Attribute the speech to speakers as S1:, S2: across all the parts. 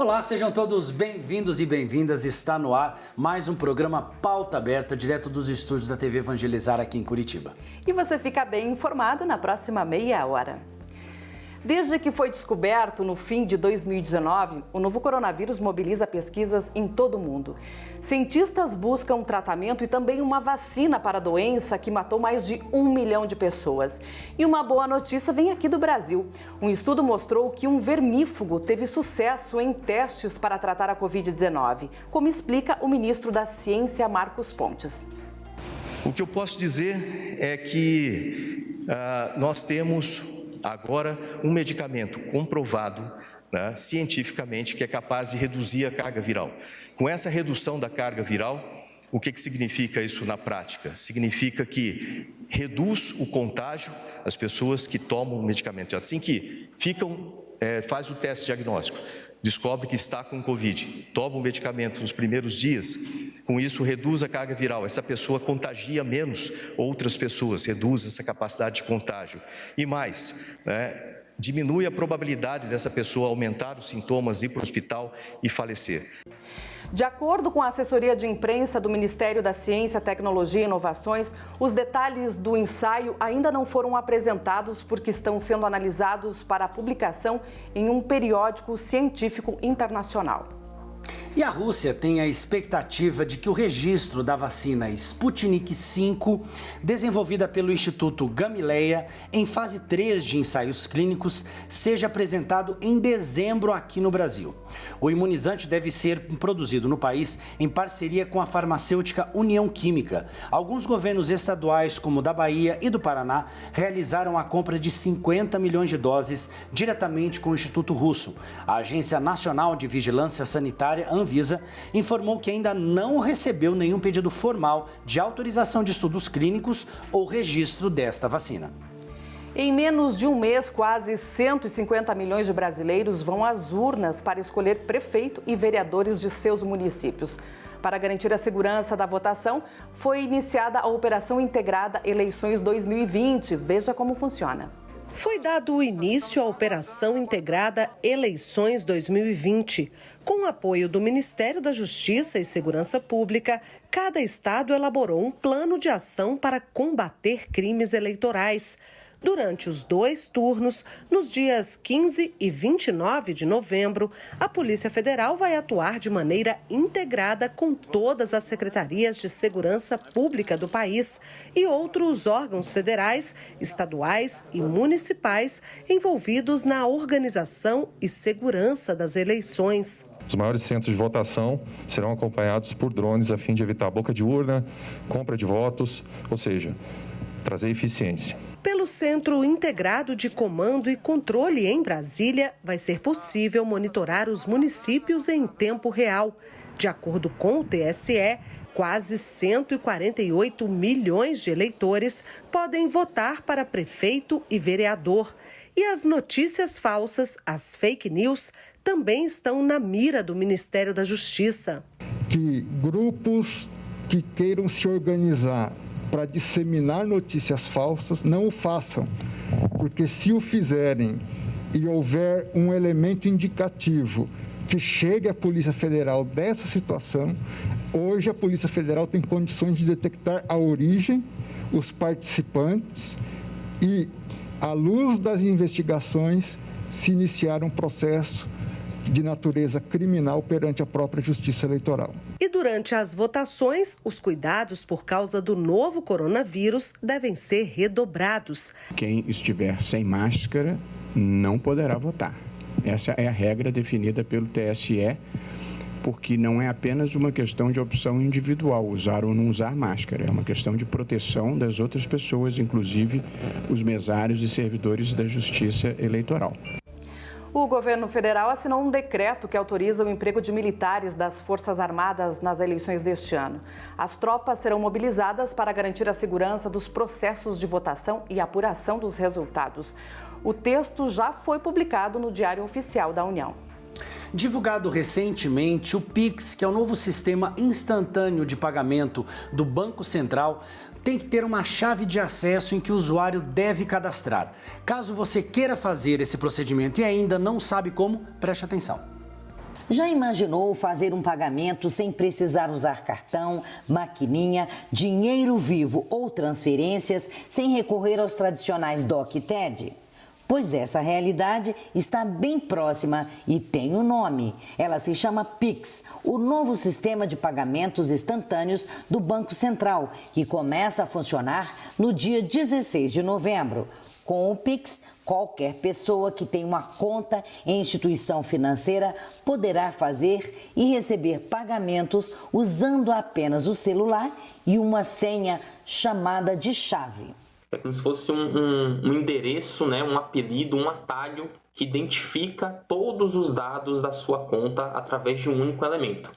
S1: Olá, sejam todos bem-vindos e bem-vindas. Está no ar mais um programa Pauta Aberta, direto dos estúdios da TV Evangelizar aqui em Curitiba.
S2: E você fica bem informado na próxima meia hora. Desde que foi descoberto no fim de 2019, o novo coronavírus mobiliza pesquisas em todo o mundo. Cientistas buscam tratamento e também uma vacina para a doença que matou mais de 1 milhão de pessoas. E uma boa notícia vem aqui do Brasil. Um estudo mostrou que um vermífugo teve sucesso em testes para tratar a Covid-19, como explica o ministro da Ciência, Marcos Pontes.
S3: O que eu posso dizer é que nós temos agora um medicamento comprovado, cientificamente, que é capaz de reduzir a carga viral. Com essa redução da carga viral, o que significa isso na prática? Significa que reduz o contágio das pessoas que tomam o medicamento. Assim que faz o teste diagnóstico, descobre que está com Covid, toma o medicamento nos primeiros dias, com isso reduz a carga viral, essa pessoa contagia menos outras pessoas, reduz essa capacidade de contágio. E mais, diminui a probabilidade dessa pessoa aumentar os sintomas, ir para o hospital e falecer.
S2: De acordo com a assessoria de imprensa do Ministério da Ciência, Tecnologia e Inovações, os detalhes do ensaio ainda não foram apresentados porque estão sendo analisados para publicação em um periódico científico internacional.
S1: E a Rússia tem a expectativa de que o registro da vacina Sputnik V, desenvolvida pelo Instituto Gamileia, em fase 3 de ensaios clínicos, seja apresentado em dezembro aqui no Brasil. O imunizante deve ser produzido no país em parceria com a farmacêutica União Química. Alguns governos estaduais, como o da Bahia e do Paraná, realizaram a compra de 50 milhões de doses diretamente com o Instituto Russo. A Agência Nacional de Vigilância Sanitária, Anvisa, informou que ainda não recebeu nenhum pedido formal de autorização de estudos clínicos ou registro desta vacina.
S2: Em menos de um mês, quase 150 milhões de brasileiros vão às urnas para escolher prefeito e vereadores de seus municípios. Para garantir a segurança da votação, foi iniciada a Operação Integrada Eleições 2020. Veja como funciona.
S4: Foi dado o início à Operação Integrada Eleições 2020. Com o apoio do Ministério da Justiça e Segurança Pública, cada estado elaborou um plano de ação para combater crimes eleitorais. Durante os 2 turnos, nos dias 15 e 29 de novembro, a Polícia Federal vai atuar de maneira integrada com todas as secretarias de segurança pública do país e outros órgãos federais, estaduais e municipais envolvidos na organização e segurança das eleições.
S5: Os maiores centros de votação serão acompanhados por drones a fim de evitar boca de urna, compra de votos, ou seja, trazer eficiência.
S4: Pelo Centro Integrado de Comando e Controle em Brasília, vai ser possível monitorar os municípios em tempo real. De acordo com o TSE, quase 148 milhões de eleitores podem votar para prefeito e vereador. E as notícias falsas, as fake news, também estão na mira do Ministério da Justiça.
S6: Que grupos que queiram se organizar para disseminar notícias falsas, não o façam, porque se o fizerem e houver um elemento indicativo que chegue à Polícia Federal dessa situação, hoje a Polícia Federal tem condições de detectar a origem, os participantes e, à luz das investigações, se iniciar um processo de natureza criminal perante a própria Justiça Eleitoral.
S4: E durante as votações, os cuidados por causa do novo coronavírus devem ser redobrados.
S7: Quem estiver sem máscara não poderá votar. Essa é a regra definida pelo TSE, porque não é apenas uma questão de opção individual, usar ou não usar máscara. É uma questão de proteção das outras pessoas, inclusive os mesários e servidores da Justiça Eleitoral.
S2: O governo federal assinou um decreto que autoriza o emprego de militares das Forças Armadas nas eleições deste ano. As tropas serão mobilizadas para garantir a segurança dos processos de votação e apuração dos resultados. O texto já foi publicado no Diário Oficial da União.
S1: Divulgado recentemente, o Pix, que é o novo sistema instantâneo de pagamento do Banco Central, tem que ter uma chave de acesso em que o usuário deve cadastrar. Caso você queira fazer esse procedimento e ainda não sabe como, preste atenção.
S8: Já imaginou fazer um pagamento sem precisar usar cartão, maquininha, dinheiro vivo ou transferências sem recorrer aos tradicionais DOC e TED? Pois essa realidade está bem próxima e tem um nome. Ela se chama Pix, o novo sistema de pagamentos instantâneos do Banco Central, que começa a funcionar no dia 16 de novembro. Com o Pix, qualquer pessoa que tem uma conta em instituição financeira poderá fazer e receber pagamentos usando apenas o celular e uma senha chamada de chave.
S9: É como se fosse um endereço, né, um apelido, um atalho que identifica todos os dados da sua conta através de um único elemento.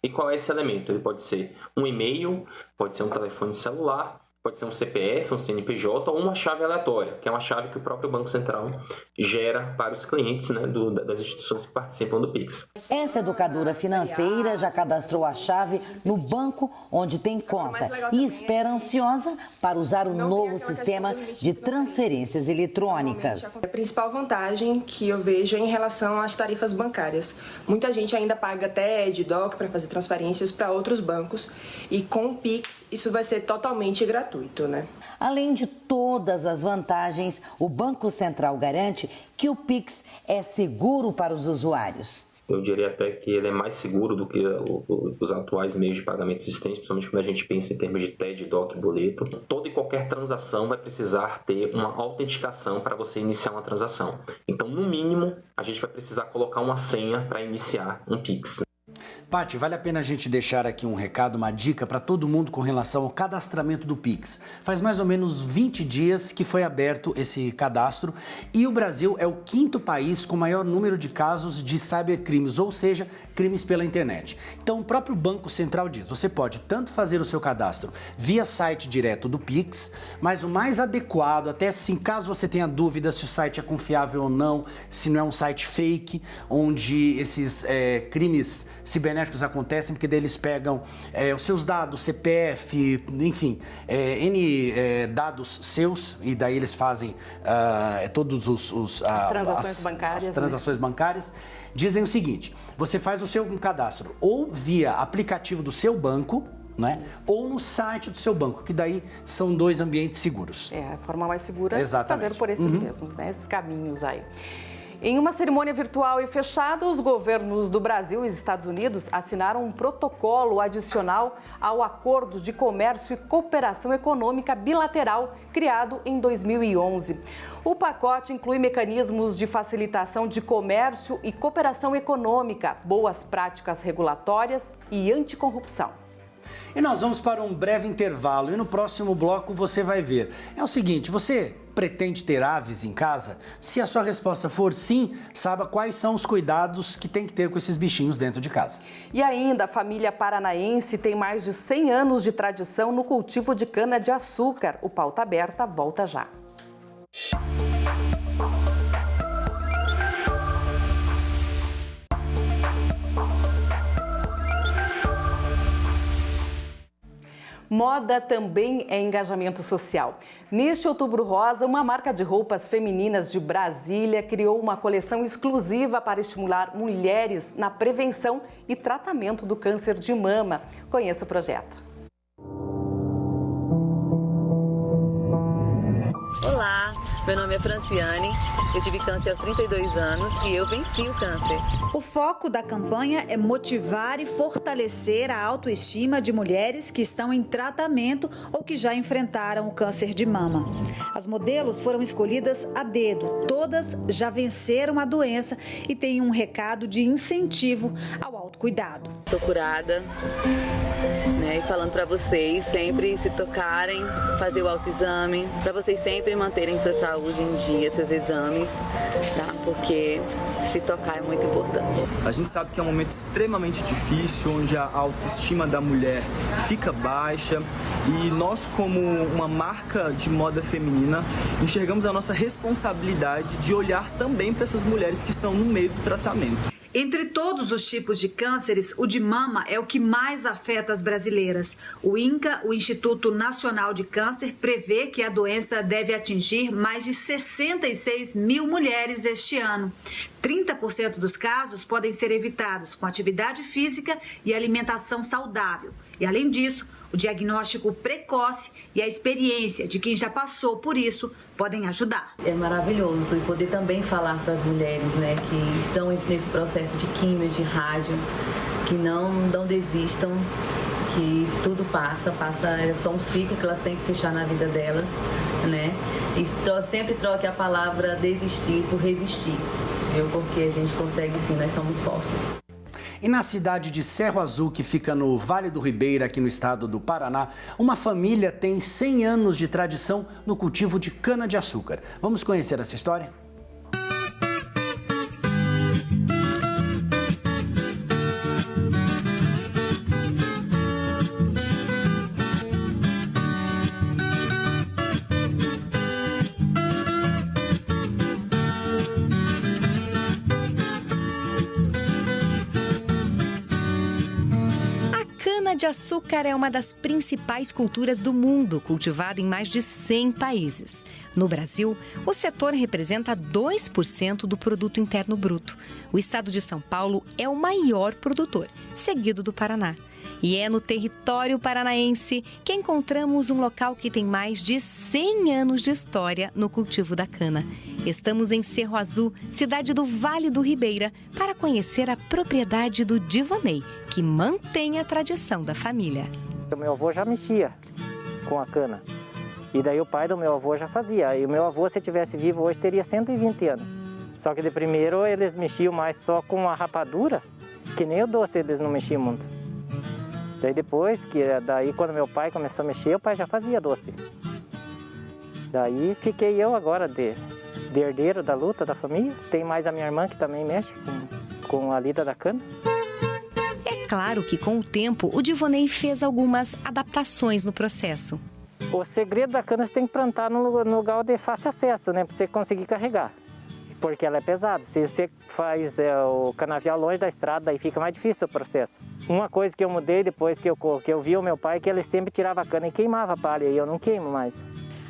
S9: E qual é esse elemento? Ele pode ser um e-mail, pode ser um telefone celular, pode ser um CPF, um CNPJ ou uma chave aleatória, que é uma chave que o próprio Banco Central gera para os clientes, né, das instituições que participam do Pix.
S8: Essa educadora financeira já cadastrou a chave no banco onde tem conta e espera ansiosa para usar o novo sistema de transferências eletrônicas.
S10: A principal vantagem que eu vejo é em relação às tarifas bancárias. Muita gente ainda paga TED, DOC para fazer transferências para outros bancos e com o Pix isso vai ser totalmente gratuito. Né?
S8: Além de todas as vantagens, o Banco Central garante que o Pix é seguro para os usuários.
S9: Eu diria até que ele é mais seguro do que os atuais meios de pagamento existentes, principalmente quando a gente pensa em termos de TED, DOC e boleto. Toda e qualquer transação vai precisar ter uma autenticação para você iniciar uma transação. Então, no mínimo, a gente vai precisar colocar uma senha para iniciar um Pix.
S1: Paty, vale a pena a gente deixar aqui um recado, uma dica para todo mundo com relação ao cadastramento do Pix. Faz mais ou menos 20 dias que foi aberto esse cadastro e o Brasil é o 5º país com maior número de casos de cybercrimes, ou seja, crimes pela internet. Então o próprio Banco Central diz, você pode tanto fazer o seu cadastro via site direto do Pix, mas o mais adequado, até assim, caso você tenha dúvida se o site é confiável ou não, se não é um site fake, onde esses crimes cibernéticos acontecem, porque daí eles pegam os seus dados, CPF, enfim, dados seus, e daí eles fazem todos as transações bancárias. Dizem o seguinte, você faz o seu cadastro ou via aplicativo do seu banco, né? Ou no site do seu banco, que daí são 2 ambientes seguros.
S2: A forma mais segura é
S1: Exatamente.
S2: fazer por esses mesmos, né? Esses caminhos aí. Em uma cerimônia virtual e fechada, os governos do Brasil e Estados Unidos assinaram um protocolo adicional ao Acordo de Comércio e Cooperação Econômica Bilateral, criado em 2011. O pacote inclui mecanismos de facilitação de comércio e cooperação econômica, boas práticas regulatórias e anticorrupção.
S1: E nós vamos para um breve intervalo e no próximo bloco você vai ver. É o seguinte, você pretende ter aves em casa? Se a sua resposta for sim, saiba quais são os cuidados que tem que ter com esses bichinhos dentro de casa.
S2: E ainda, a família paranaense tem mais de 100 anos de tradição no cultivo de cana-de-açúcar. O Pauta Aberta volta já. Moda também é engajamento social. Neste Outubro Rosa, uma marca de roupas femininas de Brasília criou uma coleção exclusiva para estimular mulheres na prevenção e tratamento do câncer de mama. Conheça o projeto.
S11: Olá, meu nome é Franciane, eu tive câncer aos 32 anos e eu venci o câncer.
S12: O foco da campanha é motivar e fortalecer a autoestima de mulheres que estão em tratamento ou que já enfrentaram o câncer de mama. As modelos foram escolhidas a dedo, todas já venceram a doença e têm um recado de incentivo ao autocuidado.
S11: Estou curada, né? E falando para vocês sempre se tocarem, fazer o autoexame, para vocês sempre manterem sua saúde em dia, seus exames, tá? Porque se tocar é muito importante.
S13: A gente sabe que é um momento extremamente difícil, onde a autoestima da mulher fica baixa e nós, como uma marca de moda feminina, enxergamos a nossa responsabilidade de olhar também para essas mulheres que estão no meio do tratamento.
S12: Entre todos os tipos de cânceres, o de mama é o que mais afeta as brasileiras. O INCA, o Instituto Nacional de Câncer, prevê que a doença deve atingir mais de 66 mil mulheres este ano. 30% dos casos podem ser evitados com atividade física e alimentação saudável. E, além disso, o diagnóstico precoce e a experiência de quem já passou por isso podem ajudar.
S11: É maravilhoso e poder também falar para as mulheres, né, que estão nesse processo de químio, de rádio, que não desistam, que tudo passa, é só um ciclo que elas têm que fechar na vida delas, né? E sempre troque a palavra desistir por resistir, viu? Porque a gente consegue sim, nós somos fortes.
S1: E na cidade de Cerro Azul, que fica no Vale do Ribeira, aqui no estado do Paraná, uma família tem 100 anos de tradição no cultivo de cana-de-açúcar. Vamos conhecer essa história?
S14: Cana-de-açúcar é uma das principais culturas do mundo, cultivada em mais de 100 países. No Brasil, o setor representa 2% do produto interno bruto. O estado de São Paulo é o maior produtor, seguido do Paraná. E é no território paranaense que encontramos um local que tem mais de 100 anos de história no cultivo da cana. Estamos em Cerro Azul, cidade do Vale do Ribeira, para conhecer a propriedade do Divanei, que mantém a tradição da família.
S15: O meu avô já mexia com a cana. E daí o pai do meu avô já fazia. E o meu avô, se tivesse vivo hoje, teria 120 anos. Só que de primeiro eles mexiam mais só com a rapadura, que nem o doce eles não mexiam muito. Daí depois, quando meu pai começou a mexer, o pai já fazia doce. Daí fiquei eu agora de herdeiro da luta da família. Tem mais a minha irmã que também mexe com a lida da cana.
S14: É claro que com o tempo o Divanei fez algumas adaptações no processo.
S15: O segredo da cana você tem que plantar no lugar de fácil acesso, né? Para você conseguir carregar. Porque ela é pesada. Se você faz o canavial longe da estrada, aí fica mais difícil o processo. Uma coisa que eu mudei depois que eu vi o meu pai, que ele sempre tirava a cana e queimava a palha, e eu não queimo mais.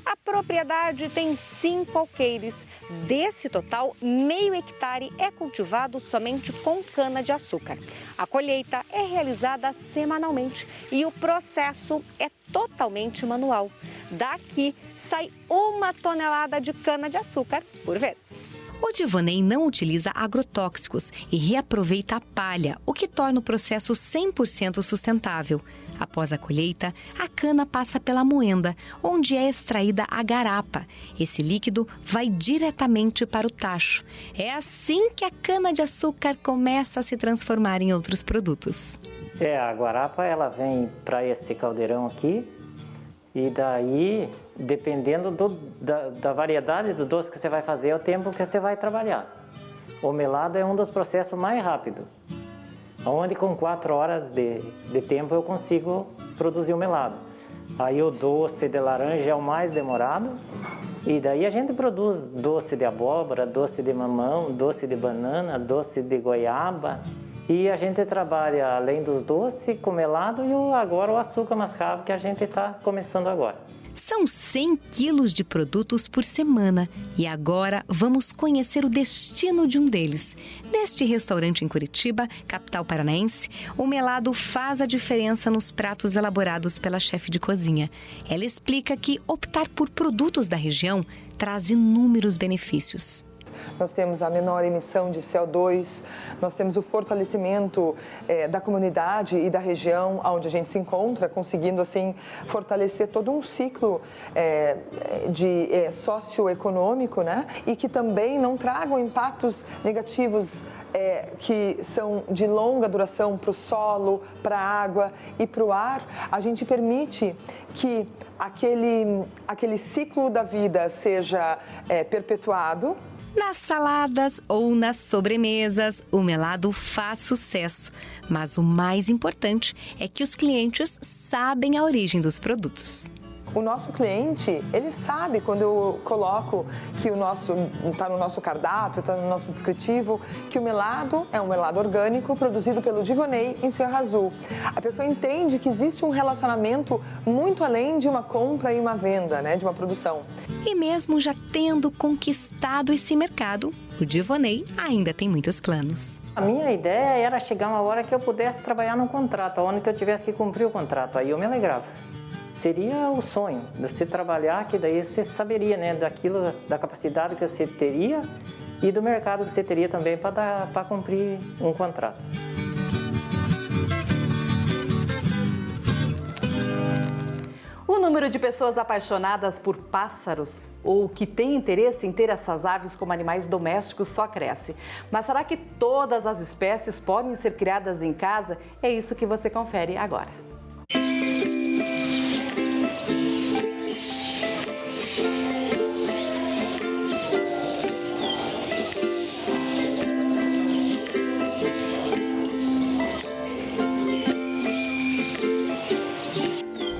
S14: A propriedade tem 5 alqueires. Desse total, meio hectare é cultivado somente com cana-de-açúcar. A colheita é realizada semanalmente e o processo é totalmente manual. Daqui sai 1 tonelada de cana-de-açúcar por vez. O Divanei não utiliza agrotóxicos e reaproveita a palha, o que torna o processo 100% sustentável. Após a colheita, a cana passa pela moenda, onde é extraída a garapa. Esse líquido vai diretamente para o tacho. É assim que a cana-de-açúcar começa a se transformar em outros produtos.
S15: A garapa ela vem para esse caldeirão aqui. E daí, dependendo da variedade do doce que você vai fazer, é o tempo que você vai trabalhar. O melado é um dos processos mais rápidos, onde com 4 horas de tempo eu consigo produzir o melado. Aí o doce de laranja é o mais demorado, e daí a gente produz doce de abóbora, doce de mamão, doce de banana, doce de goiaba. E a gente trabalha, além dos doces, com melado e agora o açúcar mascavo que a gente está começando agora.
S14: São 100 quilos de produtos por semana e agora vamos conhecer o destino de um deles. Neste restaurante em Curitiba, capital paranaense, o melado faz a diferença nos pratos elaborados pela chefe de cozinha. Ela explica que optar por produtos da região traz inúmeros benefícios.
S16: Nós temos a menor emissão de CO2, nós temos o fortalecimento da comunidade e da região onde a gente se encontra, conseguindo assim fortalecer todo um ciclo socioeconômico, né? E que também não tragam impactos negativos que são de longa duração para o solo, para a água e para o ar. A gente permite que aquele ciclo da vida seja perpetuado.
S14: Nas saladas ou nas sobremesas, o melado faz sucesso. Mas o mais importante é que os clientes sabem a origem dos produtos.
S16: O nosso cliente, ele sabe quando eu coloco que está no nosso cardápio, está no nosso descritivo, que o melado é um melado orgânico produzido pelo Divonei em Serra Azul. A pessoa entende que existe um relacionamento muito além de uma compra e uma venda, né, de uma produção.
S17: E mesmo já tendo conquistado esse mercado, o Divonei ainda tem muitos planos.
S15: A minha ideia era chegar uma hora que eu pudesse trabalhar num contrato, onde que eu tivesse que cumprir o contrato, aí eu me alegrava. Seria o sonho de você trabalhar, que daí você saberia, né, daquilo, da capacidade que você teria e do mercado que você teria também para cumprir um contrato.
S2: O número de pessoas apaixonadas por pássaros ou que têm interesse em ter essas aves como animais domésticos só cresce. Mas será que todas as espécies podem ser criadas em casa? É isso que você confere agora.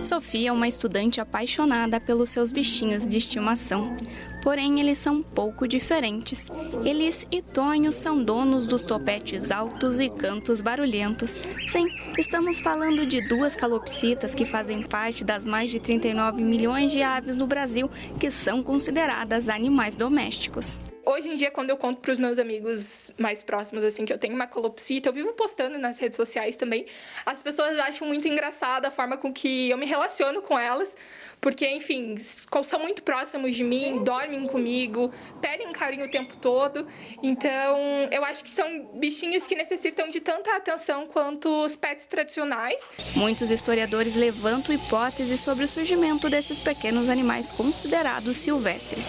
S18: Sofia é uma estudante apaixonada pelos seus bichinhos de estimação. Porém, eles são um pouco diferentes. Elis e Tonho são donos dos topetes altos e cantos barulhentos. Sim, estamos falando de duas calopsitas que fazem parte das mais de 39 milhões de aves no Brasil que são consideradas animais domésticos.
S19: Hoje em dia, quando eu conto para os meus amigos mais próximos, assim, que eu tenho uma calopsita, eu vivo postando nas redes sociais também, as pessoas acham muito engraçada a forma com que eu me relaciono com elas, porque, enfim, são muito próximos de mim, dormem comigo, pedem carinho o tempo todo. Então, eu acho que são bichinhos que necessitam de tanta atenção quanto os pets tradicionais.
S18: Muitos historiadores levantam hipóteses sobre o surgimento desses pequenos animais considerados silvestres.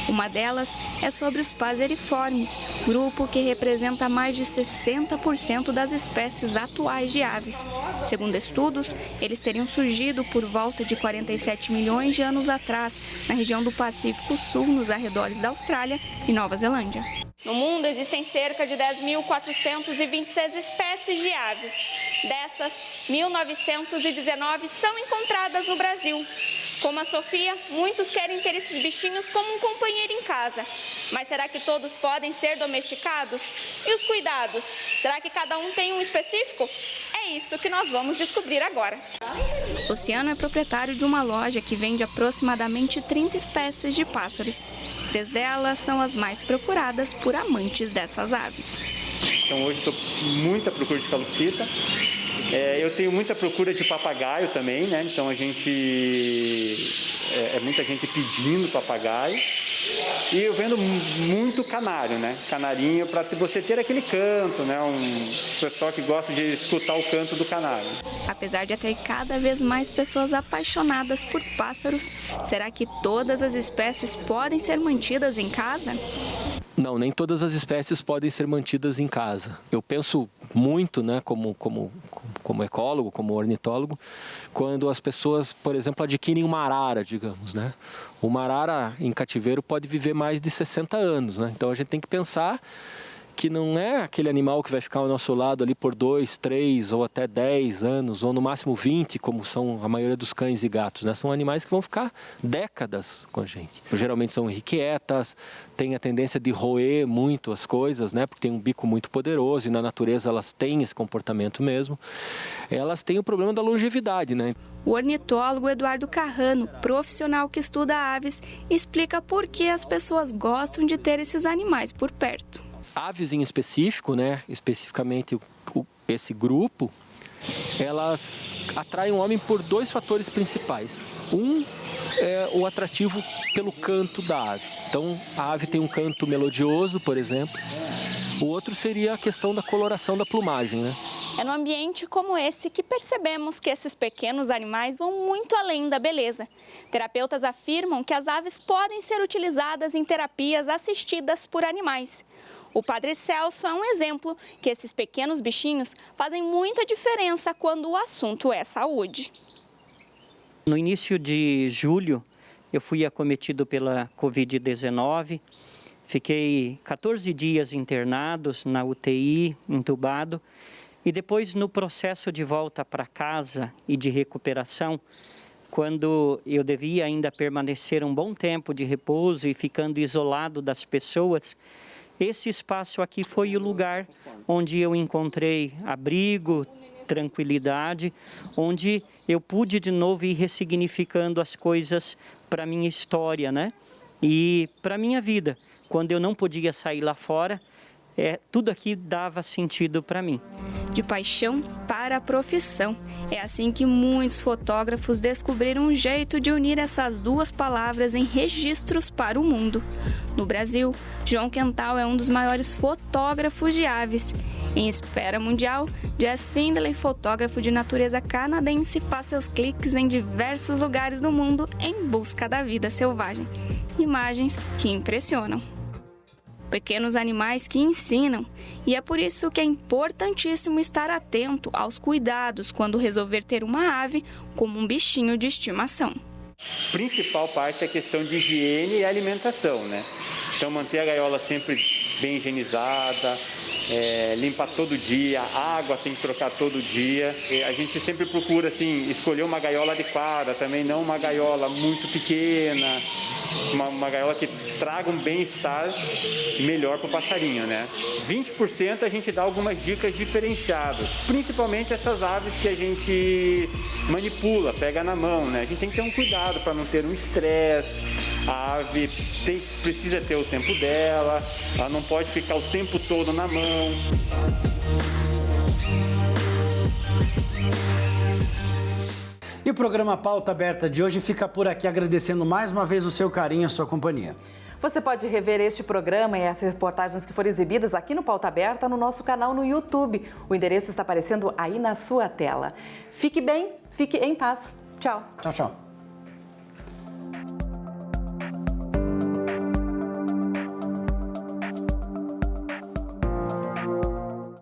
S18: Uma delas é sobre os passeriformes, grupo que representa mais de 60% das espécies atuais de aves. Segundo estudos, eles teriam surgido por volta de 47 milhões de anos atrás, na região do Pacífico Sul, nos arredores da Austrália e Nova Zelândia.
S20: No mundo existem cerca de 10.426 espécies de aves. Dessas, 1.919 são encontradas no Brasil. Como a Sofia, muitos querem ter esses bichinhos como um companheiro em casa. Mas será que todos podem ser domesticados? E os cuidados? Será que cada um tem um específico? É isso que nós vamos descobrir agora.
S18: Luciano é proprietário de uma loja que vende aproximadamente 30 espécies de pássaros. 3 delas são as mais procuradas por amantes dessas aves.
S21: Então hoje estou muito à procura de calopsita. Eu tenho muita procura de papagaio também, né? Então muita gente pedindo papagaio. E eu vendo muito canário, né? Canarinho, para você ter aquele canto, né? Um pessoal que gosta de escutar o canto do canário.
S18: Apesar de ter cada vez mais pessoas apaixonadas por pássaros, será que todas as espécies podem ser mantidas em casa?
S22: Não, nem todas as espécies podem ser mantidas em casa. Eu penso muito, né, como ecólogo, como ornitólogo, quando as pessoas, por exemplo, adquirem uma arara, digamos, né? Uma arara em cativeiro pode viver mais de 60 anos, né? Então a gente tem que pensar que não é aquele animal que vai ficar ao nosso lado ali por 2, 3 ou até 10 anos, ou no máximo 20, como são a maioria dos cães e gatos, né? São animais que vão ficar décadas com a gente. Geralmente são irrequietas, têm a tendência de roer muito as coisas, né? Porque tem um bico muito poderoso e na natureza elas têm esse comportamento mesmo. Elas têm o problema da longevidade, né?
S18: O ornitólogo Eduardo Carrano, profissional que estuda aves, explica por que as pessoas gostam de ter esses animais por perto.
S22: Aves em específico, né, especificamente esse grupo, elas atraem o homem por 2 fatores principais. Um é o atrativo pelo canto da ave. Então, a ave tem um canto melodioso, por exemplo. O outro seria a questão da coloração da plumagem, né?
S20: É num ambiente como esse que percebemos que esses pequenos animais vão muito além da beleza. Terapeutas afirmam que as aves podem ser utilizadas em terapias assistidas por animais. O Padre Celso é um exemplo que esses pequenos bichinhos fazem muita diferença quando o assunto é saúde.
S23: No início de julho, eu fui acometido pela Covid-19, fiquei 14 dias internados na UTI, entubado, e depois no processo de volta para casa e de recuperação, quando eu devia ainda permanecer um bom tempo de repouso e ficando isolado das pessoas, esse espaço aqui foi o lugar onde eu encontrei abrigo, tranquilidade, onde eu pude de novo ir ressignificando as coisas para a minha história, né? E para a minha vida. Quando eu não podia sair lá fora, tudo aqui dava sentido para mim.
S18: De paixão para a profissão. É assim que muitos fotógrafos descobriram um jeito de unir essas duas palavras em registros para o mundo. No Brasil, João Quental é um dos maiores fotógrafos de aves. Em esfera mundial, Jess Findlay, fotógrafo de natureza canadense, faz seus cliques em diversos lugares do mundo em busca da vida selvagem. Imagens que impressionam. Pequenos animais que ensinam, e é por isso que é importantíssimo estar atento aos cuidados quando resolver ter uma ave como um bichinho de estimação.
S21: A principal parte é a questão de higiene e alimentação, né? Então manter a gaiola sempre bem higienizada, limpar todo dia, a água tem que trocar todo dia. E a gente sempre procura assim, escolher uma gaiola adequada, também não uma gaiola muito pequena, uma gaiola que traga um bem-estar melhor para o passarinho, né? 20% a gente dá algumas dicas diferenciadas, principalmente essas aves que a gente manipula, pega na mão, né? A gente tem que ter um cuidado para não ter um estresse. A ave precisa ter o tempo dela, ela não pode ficar o tempo todo na mão.
S1: E o programa Pauta Aberta de hoje fica por aqui, agradecendo mais uma vez o seu carinho e a sua companhia.
S2: Você pode rever este programa e as reportagens que foram exibidas aqui no Pauta Aberta no nosso canal no YouTube. O endereço está aparecendo aí na sua tela. Fique bem, fique em paz. Tchau.
S1: Tchau, tchau.